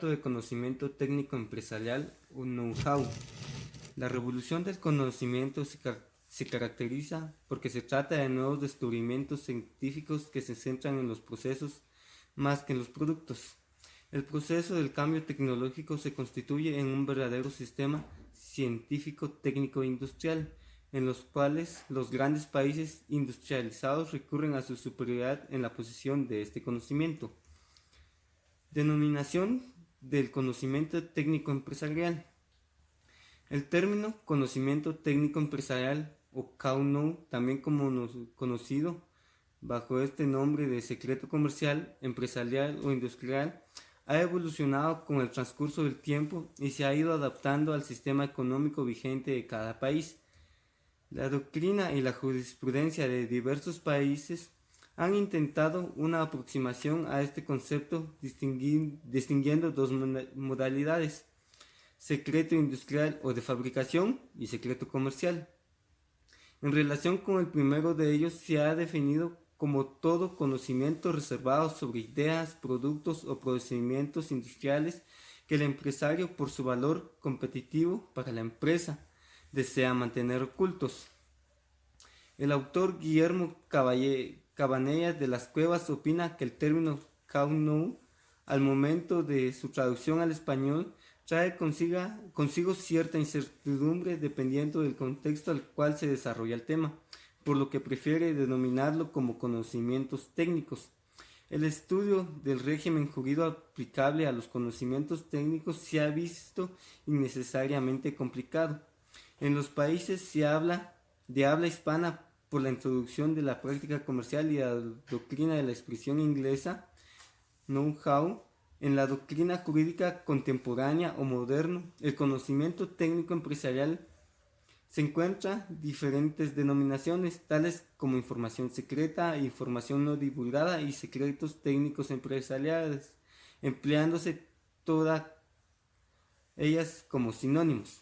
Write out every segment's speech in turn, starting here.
formato de conocimiento técnico empresarial o know-how. La revolución del conocimiento se caracteriza porque se trata de nuevos descubrimientos científicos que se centran en los procesos más que en los productos. El proceso del cambio tecnológico se constituye en un verdadero sistema científico técnico e industrial, en los cuales los grandes países industrializados recurren a su superioridad en la posesión de este conocimiento. Denominación del conocimiento técnico empresarial. El término conocimiento técnico empresarial o know-how, también conocido bajo este nombre de secreto comercial, empresarial o industrial, ha evolucionado con el transcurso del tiempo y se ha ido adaptando al sistema económico vigente de cada país. La doctrina y la jurisprudencia de diversos países han intentado una aproximación a este concepto distinguiendo dos modalidades: secreto industrial o de fabricación y secreto comercial. En relación con el primero de ellos, se ha definido como todo conocimiento reservado sobre ideas, productos o procedimientos industriales que el empresario, por su valor competitivo para la empresa, desea mantener ocultos. El autor Guillermo Cabanellas de las Cuevas opina que el término know-how, al momento de su traducción al español, trae consigo cierta incertidumbre dependiendo del contexto al cual se desarrolla el tema, por lo que prefiere denominarlo como conocimientos técnicos. El estudio del régimen jurídico aplicable a los conocimientos técnicos se ha visto innecesariamente complicado. En los países de habla hispana, por la introducción de la práctica comercial y la doctrina de la expresión inglesa, know-how, en la doctrina jurídica contemporánea o moderno, el conocimiento técnico empresarial se encuentra diferentes denominaciones, tales como información secreta, información no divulgada y secretos técnicos empresariales, empleándose todas ellas como sinónimos.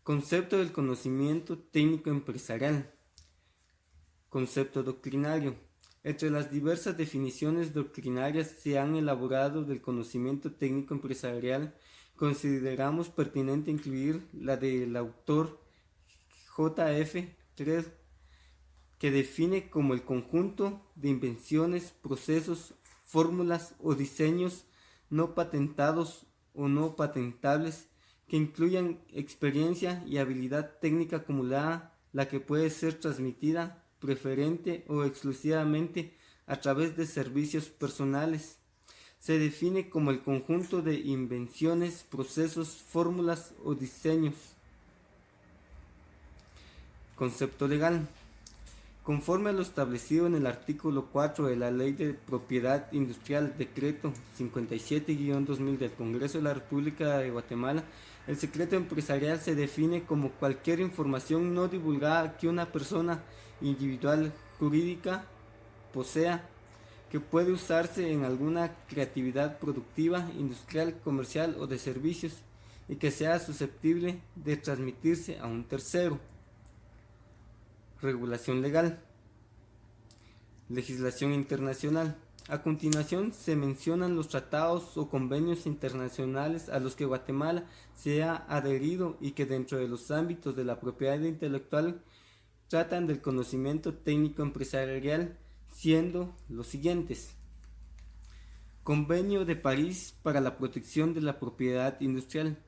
Concepto del conocimiento técnico empresarial. Concepto doctrinario. Entre las diversas definiciones doctrinarias se han elaborado del conocimiento técnico empresarial, consideramos pertinente incluir la del autor J.F. Treat, que define como el conjunto de invenciones, procesos, fórmulas o diseños no patentados o no patentables que incluyan experiencia y habilidad técnica acumulada, la que puede ser transmitida preferente o exclusivamente a través de servicios personales. Se define como el conjunto de invenciones, procesos, fórmulas o diseños. Concepto legal. Conforme a lo establecido en el artículo 4 de la Ley de Propiedad Industrial, Decreto 57-2000 del Congreso de la República de Guatemala, el secreto empresarial se define como cualquier información no divulgada que una persona individual jurídica posea, que puede usarse en alguna actividad productiva, industrial, comercial o de servicios, y que sea susceptible de transmitirse a un tercero. Regulación legal. Legislación internacional. A continuación se mencionan los tratados o convenios internacionales a los que Guatemala se ha adherido y que dentro de los ámbitos de la propiedad intelectual tratan del conocimiento técnico empresarial, siendo los siguientes: Convenio de París para la protección de la propiedad industrial.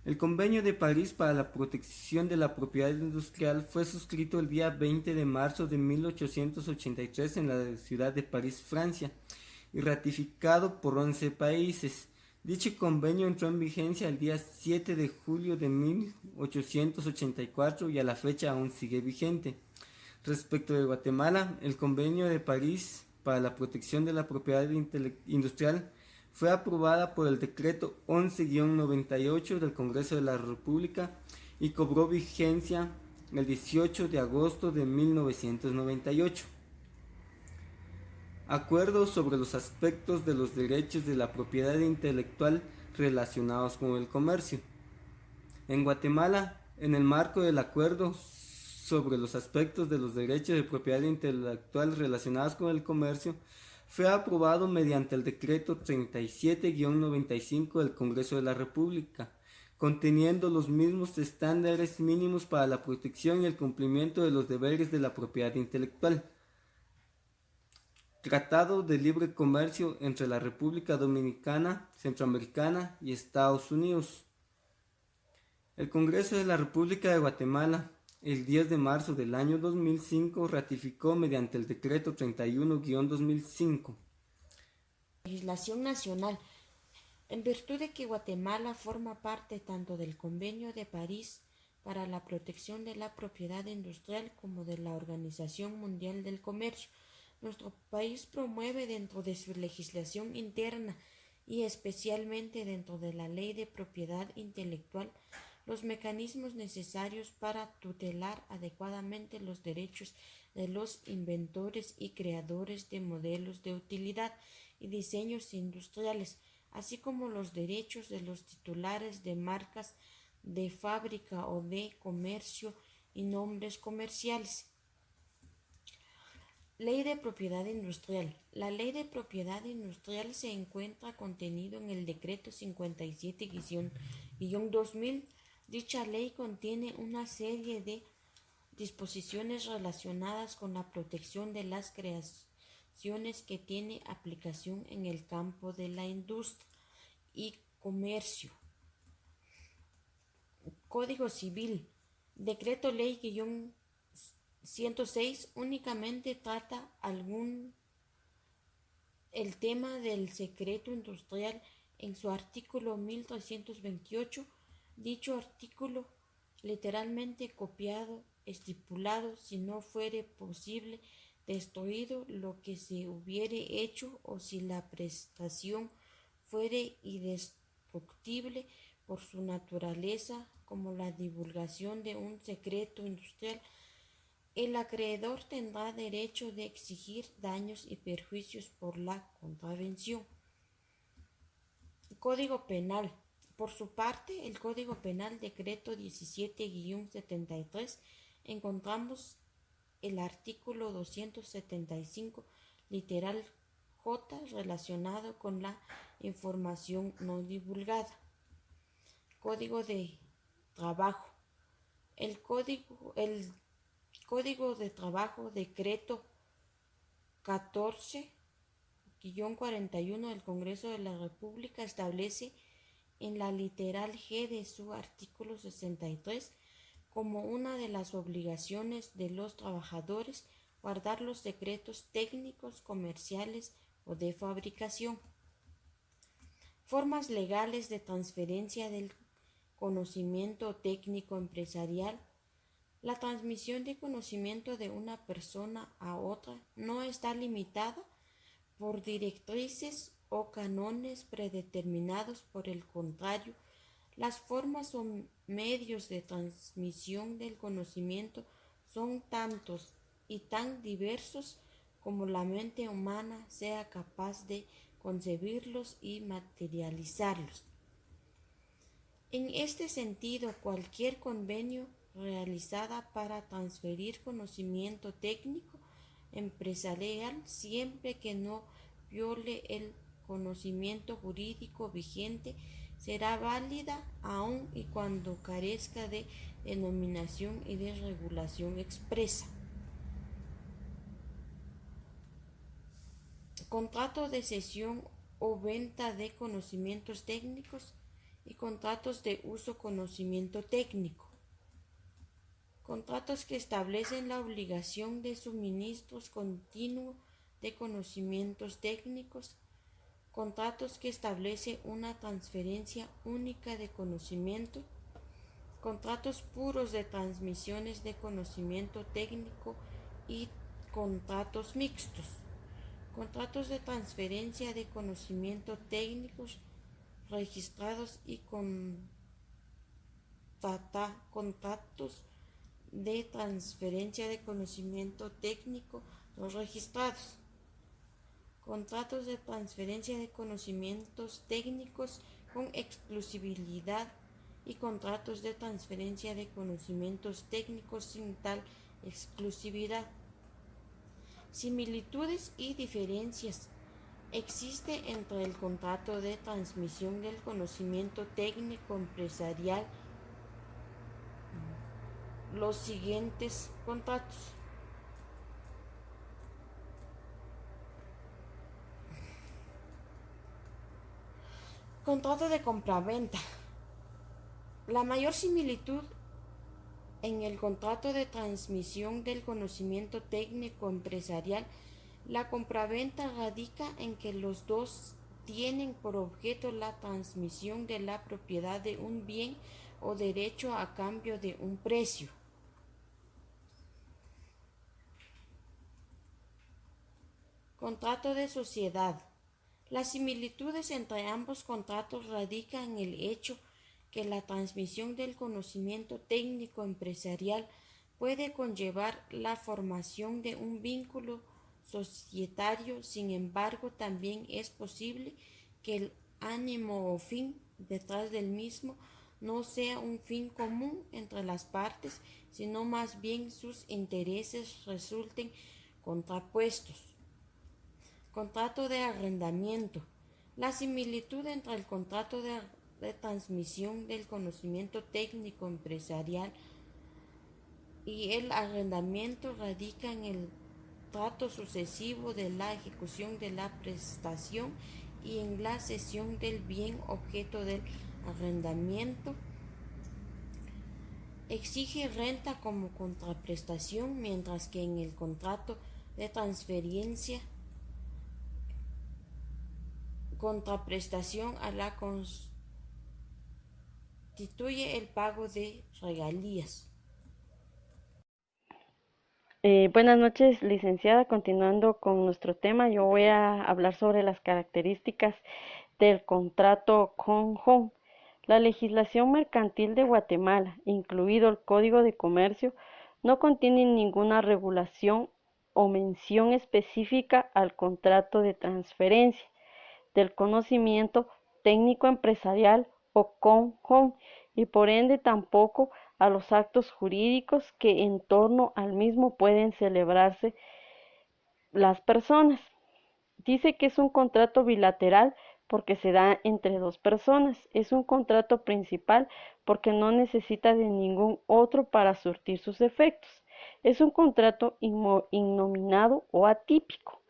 El Convenio de París para la protección de la propiedad industrial fue suscrito el día 20 de marzo de 1883 en la ciudad de París, Francia, y ratificado por 11 países. Dicho convenio entró en vigencia el día 7 de julio de 1884 y a la fecha aún sigue vigente. Respecto de Guatemala, el Convenio de París para la protección de la propiedad industrial fue aprobada por el decreto 11-98 del Congreso de la República y cobró vigencia el 18 de agosto de 1998. Acuerdo sobre los aspectos de los derechos de la propiedad intelectual relacionados con el comercio. En Guatemala, en el marco del acuerdo sobre los aspectos de los derechos de propiedad intelectual relacionados con el comercio, fue aprobado mediante el decreto 37-95 del Congreso de la República, conteniendo los mismos estándares mínimos para la protección y el cumplimiento de los deberes de la propiedad intelectual. Tratado de Libre Comercio entre la República Dominicana, Centroamericana y Estados Unidos. El Congreso de la República de Guatemala, el 10 de marzo del año 2005, ratificó mediante el decreto 31-2005. Legislación nacional. En virtud de que Guatemala forma parte tanto del Convenio de París para la protección de la propiedad industrial como de la Organización Mundial del Comercio, nuestro país promueve dentro de su legislación interna y especialmente dentro de la Ley de Propiedad Intelectual los mecanismos necesarios para tutelar adecuadamente los derechos de los inventores y creadores de modelos de utilidad y diseños industriales, así como los derechos de los titulares de marcas de fábrica o de comercio y nombres comerciales. Ley de Propiedad Industrial. La Ley de Propiedad Industrial se encuentra contenido en el Decreto 57-2000. Dicha ley contiene una serie de disposiciones relacionadas con la protección de las creaciones que tiene aplicación en el campo de la industria y comercio. Código Civil. Decreto Ley 106 únicamente trata el tema del secreto industrial en su artículo 1328. Dicho artículo, literalmente copiado, estipulado, si no fuere posible, destruido lo que se hubiere hecho, o si la prestación fuere indestructible por su naturaleza, como la divulgación de un secreto industrial, el acreedor tendrá derecho de exigir daños y perjuicios por la contravención. Código Penal. Por su parte, el Código Penal, decreto 17-73, encontramos el artículo 275, literal J, relacionado con la información no divulgada. Código de Trabajo. El Código de Trabajo, decreto 14-41 del Congreso de la República, establece en la literal G de su artículo 63 como una de las obligaciones de los trabajadores guardar los secretos técnicos, comerciales o de fabricación. Formas legales de transferencia del conocimiento técnico empresarial. La transmisión de conocimiento de una persona a otra no está limitada por directrices o cánones predeterminados. Por el contrario, las formas o medios de transmisión del conocimiento son tantos y tan diversos como la mente humana sea capaz de concebirlos y materializarlos. En este sentido, cualquier convenio realizada para transferir conocimiento técnico empresarial, siempre que no viole el conocimiento jurídico vigente, será válida aun y cuando carezca de denominación y de regulación expresa. Contrato de cesión o venta de conocimientos técnicos y contratos de uso conocimiento técnico. Contratos que establecen la obligación de suministros continuo de conocimientos técnicos. Contratos que establece una transferencia única de conocimiento. Contratos puros de transmisiones de conocimiento técnico y contratos mixtos. Contratos de transferencia de conocimiento técnicos registrados y contratos de transferencia de conocimiento técnico no registrados. Contratos de transferencia de conocimientos técnicos con exclusividad y contratos de transferencia de conocimientos técnicos sin tal exclusividad. Similitudes y diferencias. Existe entre el contrato de transmisión del conocimiento técnico empresarial los siguientes contratos. Contrato de compraventa. La mayor similitud en el contrato de transmisión del conocimiento técnico empresarial, la compraventa radica en que los dos tienen por objeto la transmisión de la propiedad de un bien o derecho a cambio de un precio. Contrato de sociedad. Las similitudes entre ambos contratos radican en el hecho que la transmisión del conocimiento técnico empresarial puede conllevar la formación de un vínculo societario. Sin embargo, también es posible que el ánimo o fin detrás del mismo no sea un fin común entre las partes, sino más bien sus intereses resulten contrapuestos. Contrato de arrendamiento. La similitud entre el contrato de transmisión del conocimiento técnico empresarial y el arrendamiento radica en el trato sucesivo de la ejecución de la prestación y en la cesión del bien objeto del arrendamiento. Exige renta como contraprestación, mientras que en el contrato de transferencia contraprestación a la constituye el pago de regalías. Buenas noches, licenciada. Continuando con nuestro tema, yo voy a hablar sobre las características del contrato con. La legislación mercantil de Guatemala, incluido el Código de Comercio, no contiene ninguna regulación o mención específica al contrato de transferencia del conocimiento técnico empresarial o con, y por ende tampoco a los actos jurídicos que en torno al mismo pueden celebrarse las personas. Dice que es un contrato bilateral porque se da entre dos personas. Es un contrato principal porque no necesita de ningún otro para surtir sus efectos. Es un contrato innominado o atípico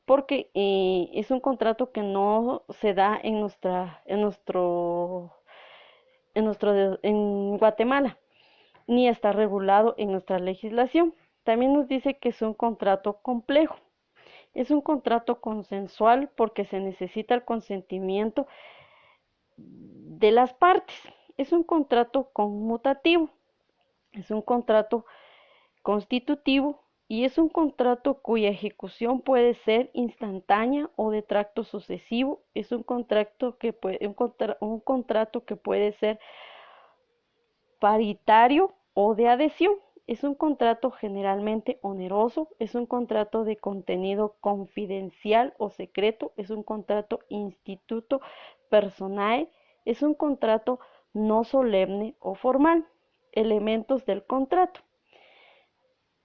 porque es un contrato que no se da en Guatemala, ni está regulado en nuestra legislación. También nos dice que es un contrato complejo. Es un contrato consensual porque se necesita el consentimiento de las partes. Es un contrato conmutativo. Es un contrato constitutivo y es un contrato cuya ejecución puede ser instantánea o de tracto sucesivo. Es un contrato que puede ser paritario o de adhesión. Es un contrato generalmente oneroso, es un contrato de contenido confidencial o secreto, es un contrato instituto personae, es un contrato no solemne o formal. Elementos del contrato.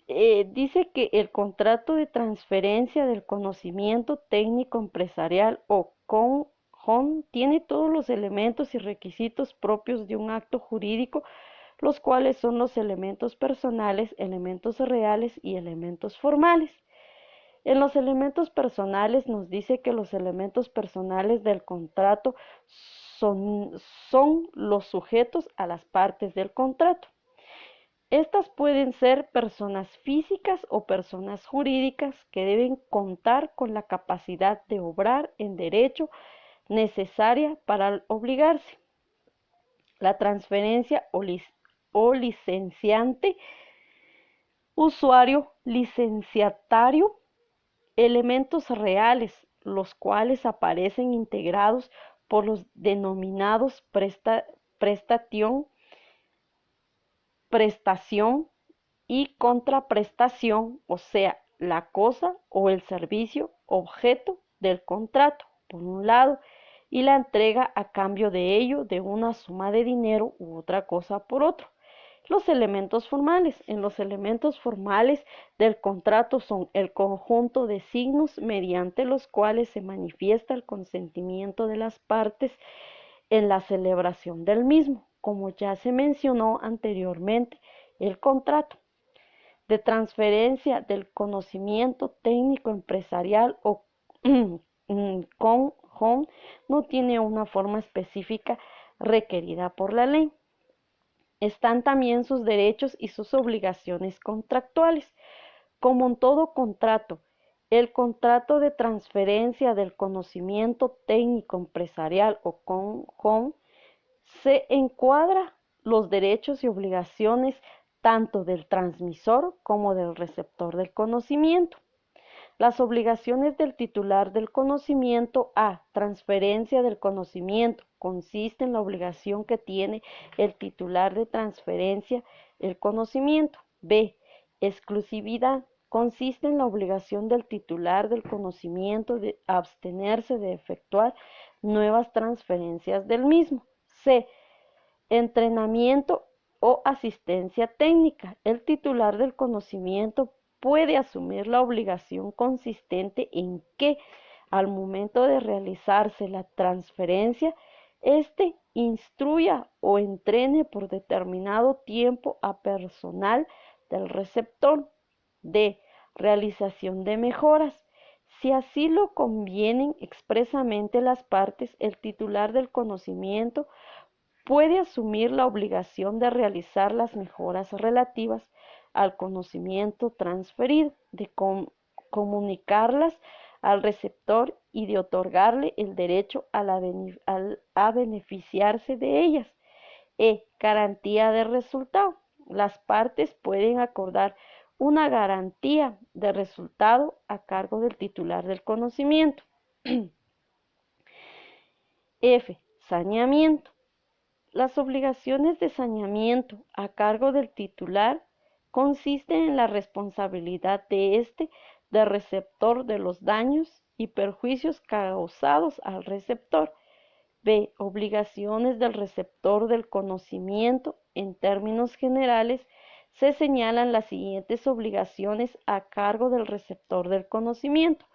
Dice que el contrato de transferencia del conocimiento técnico empresarial o con tiene todos los elementos y requisitos propios de un acto jurídico, los cuales son los elementos personales, elementos reales y elementos formales. En los elementos personales nos dice que los elementos personales del contrato son los sujetos a las partes del contrato. Estas pueden ser personas físicas o personas jurídicas que deben contar con la capacidad de obrar en derecho necesaria para obligarse. La transferencia o licenciante, usuario, licenciatario, elementos reales, los cuales aparecen integrados por los denominados prestación y contraprestación, o sea, la cosa o el servicio objeto del contrato, por un lado, y la entrega a cambio de ello de una suma de dinero u otra cosa por otro. Los elementos formales. En los elementos formales del contrato son el conjunto de signos mediante los cuales se manifiesta el consentimiento de las partes en la celebración del mismo, como ya se mencionó anteriormente, el contrato de transferencia del conocimiento técnico empresarial o con HON no tiene una forma específica requerida por la ley. Están también sus derechos y sus obligaciones contractuales. Como en todo contrato, el contrato de transferencia del conocimiento técnico empresarial o con HON se encuadra los derechos y obligaciones tanto del transmisor como del receptor del conocimiento. Las obligaciones del titular del conocimiento a transferencia del conocimiento consiste en la obligación que tiene el titular de transferencia el conocimiento. B. Exclusividad. Consiste en la obligación del titular del conocimiento de abstenerse de efectuar nuevas transferencias del mismo. C. Entrenamiento o asistencia técnica. El titular del conocimiento puede asumir la obligación consistente en que, al momento de realizarse la transferencia, éste instruya o entrene por determinado tiempo a personal del receptor. D. Realización de mejoras. Si así lo convienen expresamente las partes, el titular del conocimiento puede asumir la obligación de realizar las mejoras relativas al conocimiento transferido, de comunicarlas al receptor y de otorgarle el derecho a beneficiarse de ellas. E. Garantía de resultado. Las partes pueden acordar una garantía de resultado a cargo del titular del conocimiento. F. Saneamiento. Las obligaciones de saneamiento a cargo del titular consisten en la responsabilidad de éste de receptor de los daños y perjuicios causados al receptor. B. Obligaciones del receptor del conocimiento. En términos generales, se señalan las siguientes obligaciones a cargo del receptor del conocimiento.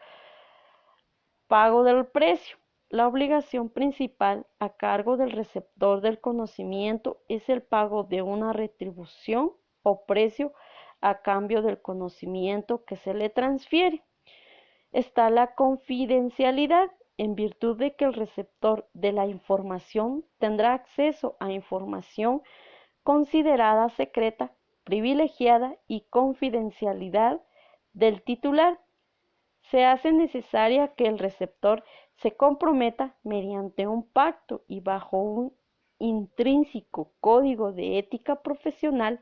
Pago del precio. La obligación principal a cargo del receptor del conocimiento es el pago de una retribución o precio a cambio del conocimiento que se le transfiere. Está la confidencialidad, en virtud de que el receptor de la información tendrá acceso a información considerada secreta, privilegiada y confidencialidad del titular. Se hace necesaria que el receptor se comprometa mediante un pacto y bajo un intrínseco código de ética profesional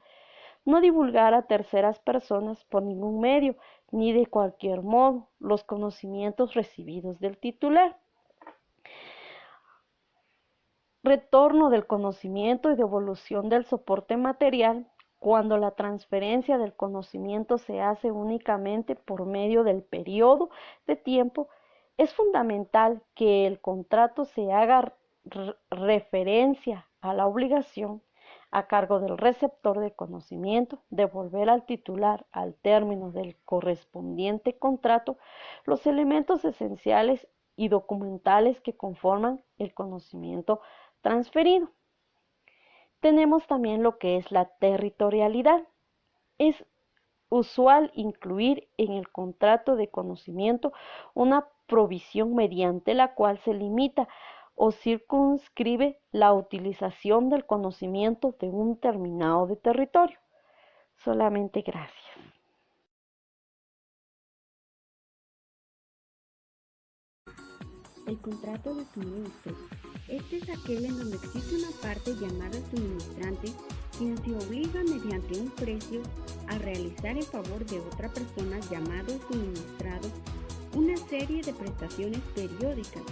no divulgar a terceras personas por ningún medio ni de cualquier modo los conocimientos recibidos del titular. Retorno del conocimiento y devolución del soporte material. Cuando la transferencia del conocimiento se hace únicamente por medio del periodo de tiempo, es fundamental que el contrato se haga referencia a la obligación a cargo del receptor de conocimiento devolver al titular al término del correspondiente contrato los elementos esenciales y documentales que conforman el conocimiento transferido. Tenemos también lo que es la territorialidad. Es usual incluir en el contrato de conocimiento una provisión mediante la cual se limita o circunscribe la utilización del conocimiento de un determinado de territorio. Solamente gracias. El contrato de suministro. Este es aquel en donde existe una parte llamada suministrante quien se obliga mediante un precio a realizar en favor de otra persona llamado suministrado una serie de prestaciones periódicas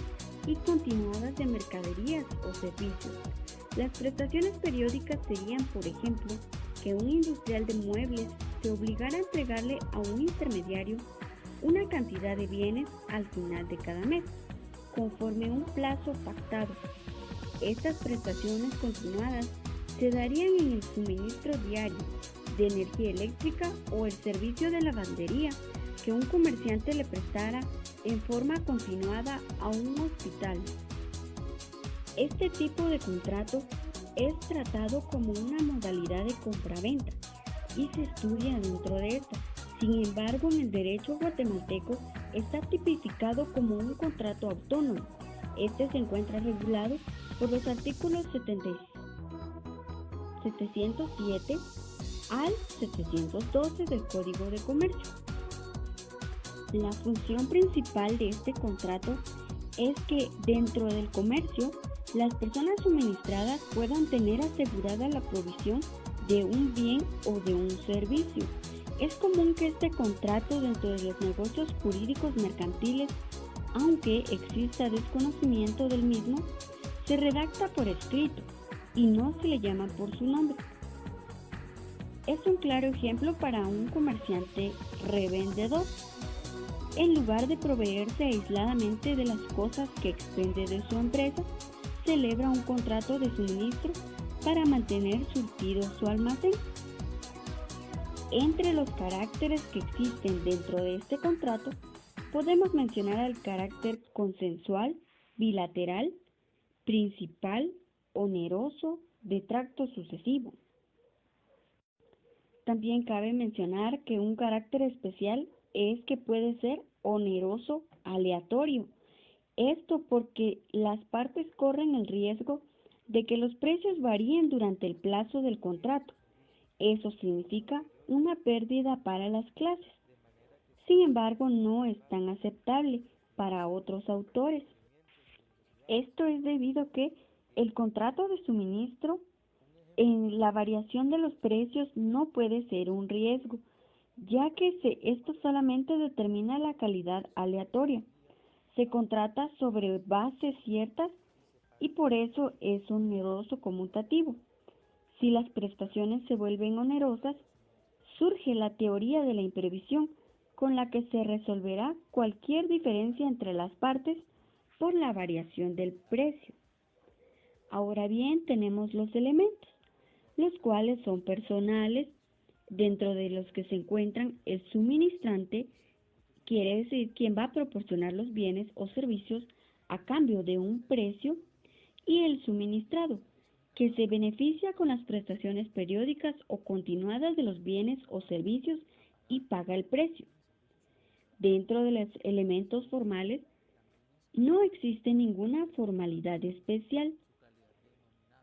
y continuadas de mercaderías o servicios. Las prestaciones periódicas serían, por ejemplo, que un industrial de muebles se obligara a entregarle a un intermediario una cantidad de bienes al final de cada mes, conforme un plazo pactado. Estas prestaciones continuadas se darían en el suministro diario de energía eléctrica o el servicio de lavandería que un comerciante le prestara en forma continuada a un hospital. Este tipo de contrato es tratado como una modalidad de compraventa y se estudia dentro de esta. Sin embargo, en el derecho guatemalteco está tipificado como un contrato autónomo. Este se encuentra regulado por los artículos 707 al 712 del Código de Comercio. La función principal de este contrato es que dentro del comercio las personas suministradas puedan tener asegurada la provisión de un bien o de un servicio. Es común que este contrato dentro de los negocios jurídicos mercantiles, aunque exista desconocimiento del mismo, se redacta por escrito y no se le llama por su nombre. Es un claro ejemplo para un comerciante revendedor. En lugar de proveerse aisladamente de las cosas que expende de su empresa, celebra un contrato de suministro para mantener surtido su almacén. Entre los caracteres que existen dentro de este contrato, podemos mencionar el carácter consensual, bilateral, principal, oneroso, de tracto sucesivo. También cabe mencionar que un carácter especial es que puede ser oneroso aleatorio. Esto porque las partes corren el riesgo de que los precios varíen durante el plazo del contrato. Eso significa una pérdida para las clases. Sin embargo, no es tan aceptable para otros autores. Esto es debido a que el contrato de suministro en la variación de los precios no puede ser un riesgo, ya que esto solamente determina la calidad aleatoria. Se contrata sobre bases ciertas y por eso es oneroso conmutativo. Si las prestaciones se vuelven onerosas, surge la teoría de la imprevisión, con la que se resolverá cualquier diferencia entre las partes por la variación del precio. Ahora bien, tenemos los elementos, los cuales son personales, dentro de los que se encuentran el suministrante, quiere decir quien va a proporcionar los bienes o servicios a cambio de un precio, y el suministrado, que se beneficia con las prestaciones periódicas o continuadas de los bienes o servicios y paga el precio. Dentro de los elementos formales, no existe ninguna formalidad especial.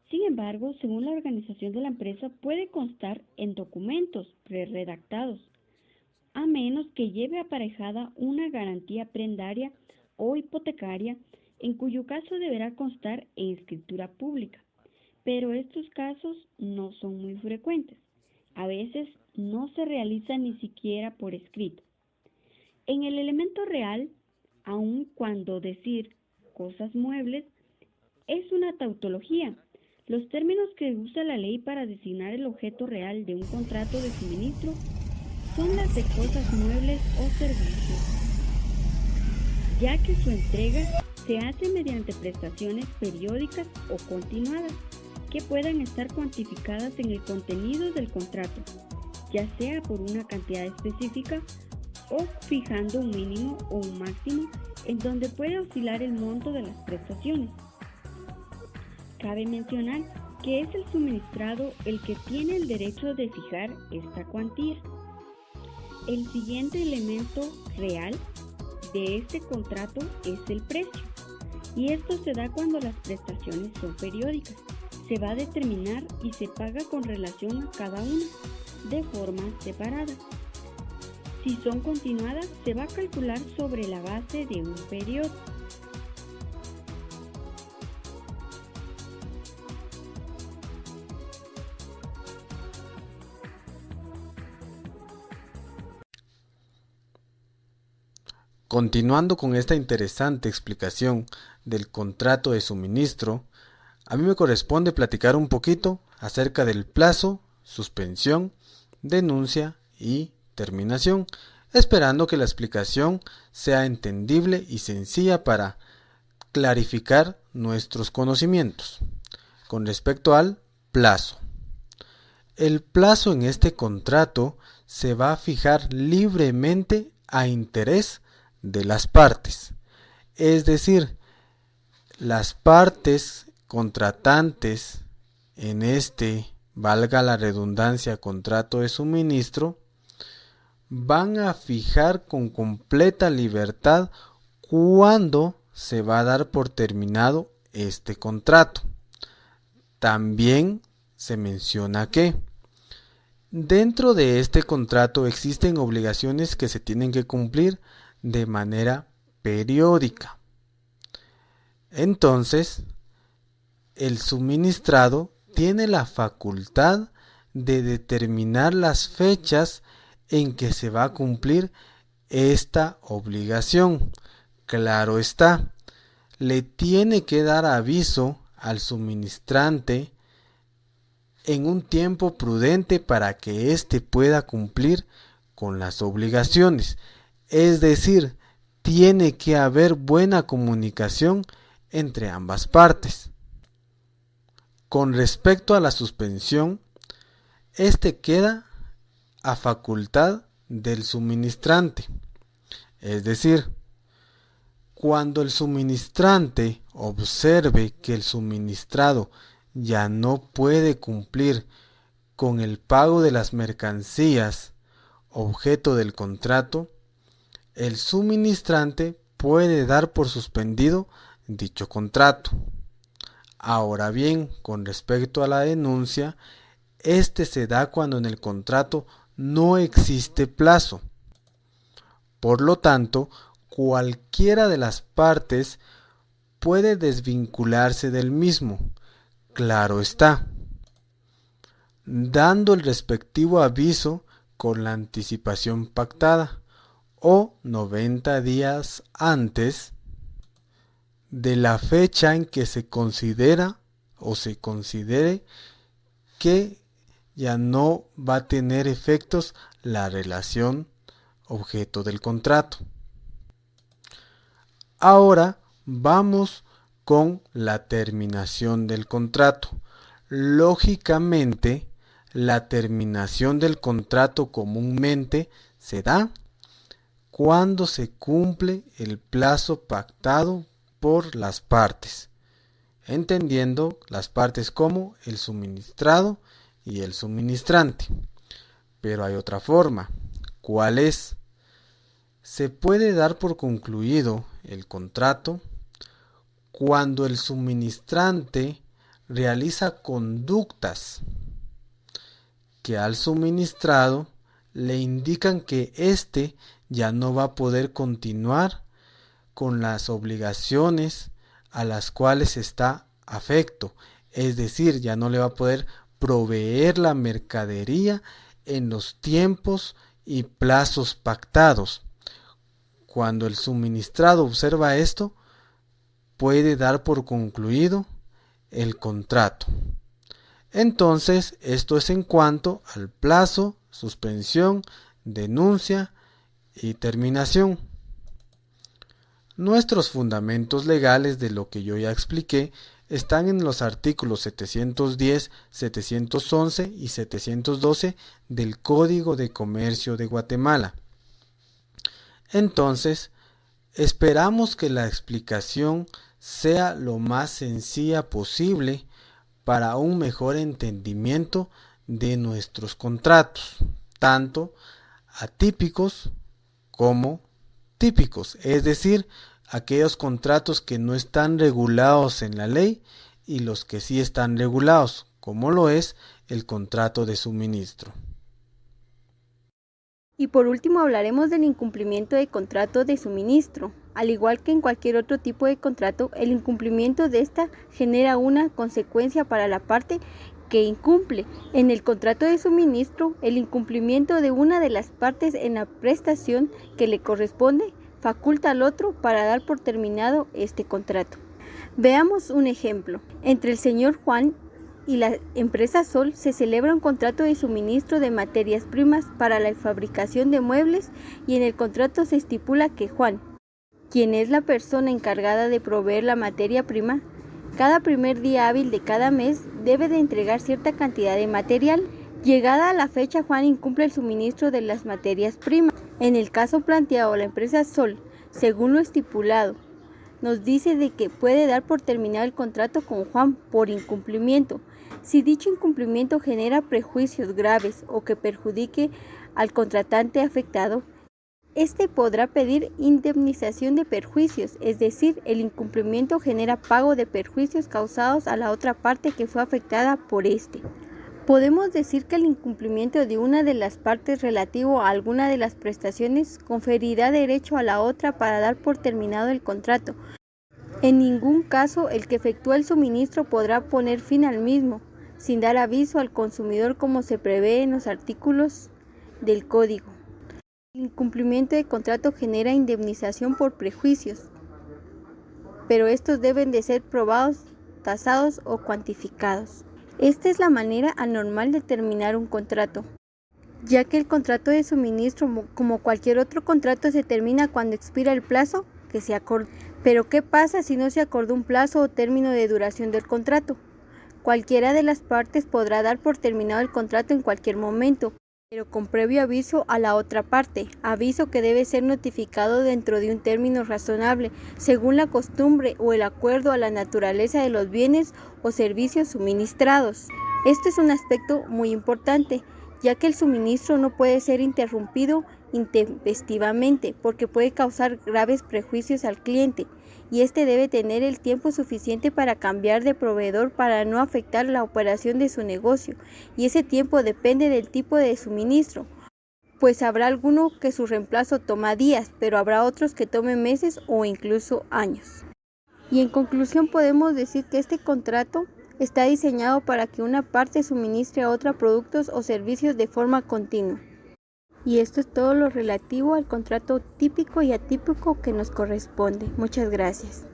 Sin embargo, según la organización de la empresa, puede constar en documentos prerredactados, a menos que lleve aparejada una garantía prendaria o hipotecaria, en cuyo caso deberá constar en escritura pública. Pero estos casos no son muy frecuentes. A veces no se realiza ni siquiera por escrito. En el elemento real, aun cuando decir cosas muebles es una tautología, los términos que usa la ley para designar el objeto real de un contrato de suministro son las de cosas muebles o servicios, ya que su entrega se hace mediante prestaciones periódicas o continuadas que puedan estar cuantificadas en el contenido del contrato, ya sea por una cantidad específica o fijando un mínimo o un máximo en donde puede oscilar el monto de las prestaciones. Cabe mencionar que es el suministrado el que tiene el derecho de fijar esta cuantía. El siguiente elemento real de este contrato es el precio, y esto se da cuando las prestaciones son periódicas. Se va a determinar y se paga con relación a cada una, de forma separada. Si son continuadas, se va a calcular sobre la base de un periodo. Continuando con esta interesante explicación del contrato de suministro, a mí me corresponde platicar un poquito acerca del plazo, suspensión, denuncia y terminación, esperando que la explicación sea entendible y sencilla para clarificar nuestros conocimientos. Con respecto al plazo, El plazo en este contrato se va a fijar libremente a interés de las partes. Es decir, las partes contratantes en este, valga la redundancia, contrato de suministro, van a fijar con completa libertad cuándo se va a dar por terminado este contrato. También se menciona que dentro de este contrato existen obligaciones que se tienen que cumplir de manera periódica. Entonces, el suministrado tiene la facultad de determinar las fechas en que se va a cumplir esta obligación. Claro está, le tiene que dar aviso al suministrante en un tiempo prudente para que éste pueda cumplir con las obligaciones. Es decir, tiene que haber buena comunicación entre ambas partes. Con respecto a la suspensión, este queda a facultad del suministrante. Es decir, cuando el suministrante observe que el suministrado ya no puede cumplir con el pago de las mercancías objeto del contrato, el suministrante puede dar por suspendido dicho contrato. Ahora bien, con respecto a la denuncia, este se da cuando en el contrato no existe plazo. Por lo tanto, cualquiera de las partes puede desvincularse del mismo. Claro está, dando el respectivo aviso con la anticipación pactada o 90 días antes de la fecha en que se considera o se considere que ya no va a tener efectos la relación objeto del contrato. Ahora vamos con la terminación del contrato. Lógicamente, la terminación del contrato comúnmente se da cuando se cumple el plazo pactado por las partes, entendiendo las partes como el suministrado y el suministrante. Pero hay otra forma. ¿Cuál es? Se puede dar por concluido el contrato cuando el suministrante realiza conductas que al suministrado le indican que éste ya no va a poder continuar con las obligaciones a las cuales está afecto, es decir, ya no le va a poder proveer la mercadería en los tiempos y plazos pactados. Cuando el suministrado observa esto, puede dar por concluido el contrato. Entonces, esto es en cuanto al plazo, suspensión, denuncia y terminación. Nuestros fundamentos legales de lo que yo ya expliqué están en los artículos 710, 711 y 712 del Código de Comercio de Guatemala. Entonces, esperamos que la explicación sea lo más sencilla posible para un mejor entendimiento de nuestros contratos, tanto atípicos como típicos, es decir, aquellos contratos que no están regulados en la ley y los que sí están regulados, como lo es el contrato de suministro. Y por último hablaremos del incumplimiento de contrato de suministro. Al igual que en cualquier otro tipo de contrato, el incumplimiento de esta genera una consecuencia para la parte que incumple. En el contrato de suministro, el incumplimiento de una de las partes en la prestación que le corresponde faculta al otro para dar por terminado este contrato. Veamos un ejemplo. Entre el señor Juan y la empresa Sol se celebra un contrato de suministro de materias primas para la fabricación de muebles y en el contrato se estipula que Juan, quien es la persona encargada de proveer la materia prima, cada primer día hábil de cada mes debe de entregar cierta cantidad de material. Llegada a la fecha, Juan incumple el suministro de las materias primas. En el caso planteado, la empresa Sol, según lo estipulado, nos dice de que puede dar por terminado el contrato con Juan por incumplimiento. Si dicho incumplimiento genera prejuicios graves o que perjudique al contratante afectado, este podrá pedir indemnización de perjuicios, es decir, el incumplimiento genera pago de perjuicios causados a la otra parte que fue afectada por este. Podemos decir que el incumplimiento de una de las partes relativo a alguna de las prestaciones conferirá derecho a la otra para dar por terminado el contrato. En ningún caso el que efectúa el suministro podrá poner fin al mismo, sin dar aviso al consumidor como se prevé en los artículos del Código. El incumplimiento de contrato genera indemnización por prejuicios, pero estos deben de ser probados, tasados o cuantificados. Esta es la manera anormal de terminar un contrato, ya que el contrato de suministro, como cualquier otro contrato, se termina cuando expira el plazo que se acordó. Pero ¿qué pasa si no se acordó un plazo o término de duración del contrato? Cualquiera de las partes podrá dar por terminado el contrato en cualquier momento, pero con previo aviso a la otra parte, aviso que debe ser notificado dentro de un término razonable, según la costumbre o el acuerdo a la naturaleza de los bienes o servicios suministrados. Esto es un aspecto muy importante, ya que el suministro no puede ser interrumpido intempestivamente porque puede causar graves prejuicios al cliente y este debe tener el tiempo suficiente para cambiar de proveedor para no afectar la operación de su negocio, y ese tiempo depende del tipo de suministro, pues habrá alguno que su reemplazo toma días, pero habrá otros que tomen meses o incluso años. Y en conclusión podemos decir que este contrato está diseñado para que una parte suministre a otra productos o servicios de forma continua. Y esto es todo lo relativo al contrato típico y atípico que nos corresponde. Muchas gracias.